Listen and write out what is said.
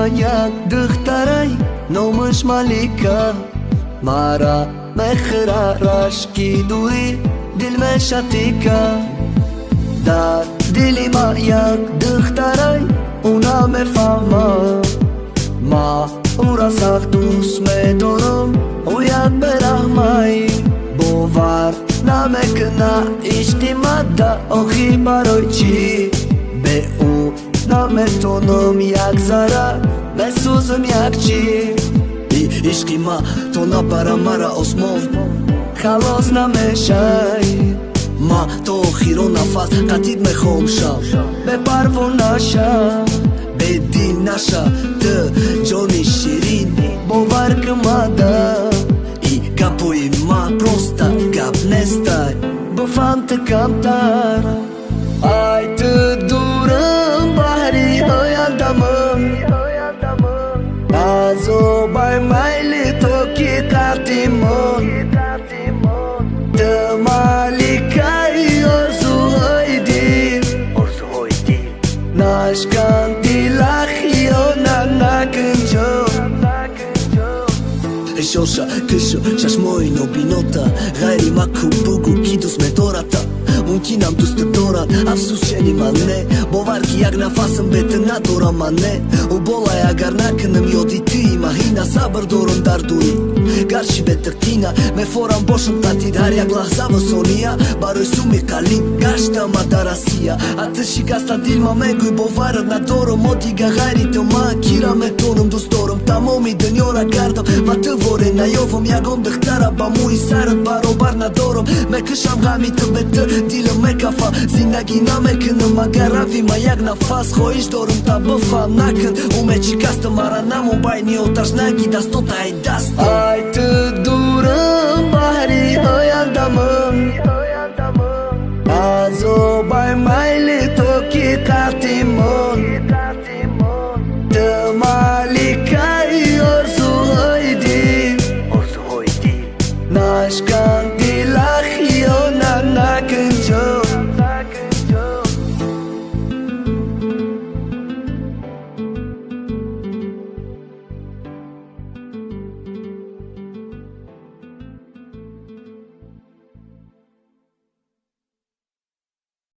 mayak dıhtaray nomuş malika Mara mekhra rashki duri dil me shatika Dar dili mayak dıhtaray una me fama Ma ura saktus me dorum uyak berahmai Bovar na me këna ishti madda ohi barojqi Beu na me tonëm jak zara me suzëm jak qi Ishki ma tona para mara osmov Kalos na me shaj Ma to khiro na fat katit me khom sham Be parvo nasha Be din nasha Të gjoni shirin Bovar këmada I kapoj ma prosta Kap nestaj Bëfan të kamtar Aj të durëm Bahri ojal damëm Azo baj majli të kikatimon Të malika I orzu hojdi Nashkan tilakhi o na kënqo Shosha kësho shashmoj no binota Gajri ma ku bugu kidus me torata Unë kinam dus të dorat Afsus qeni ma ne Bovar ki jak na fasën betë na dora ma ne U bola ja garnakën në mjodi ti Ma hina sabër dorën darduri Gar shibe të këtina Me foran boshën tatit Harja glahzavë sonia Baroj sumi kalim Gashta ma darasia Atë shikas ta dil ma me guj bovarët na dorëm Moti ga gajri të ma Kira me tonëm dus dorëm Ta momi dënjora gardëm Ma të vore na jovëm Jagom dëhtara ba mu I sarët baro bar na dorëm Me kësham gami të betë Dilëm me kafa Zina gina me kënë Ma garavi ma jak na fas Ho ish dorëm ta bëfa nakën U me qikas të marana Mu baj një otash nagi Das to ta I das Aj të durëm Bahri ojal damëm Azo baj majli të kikatimon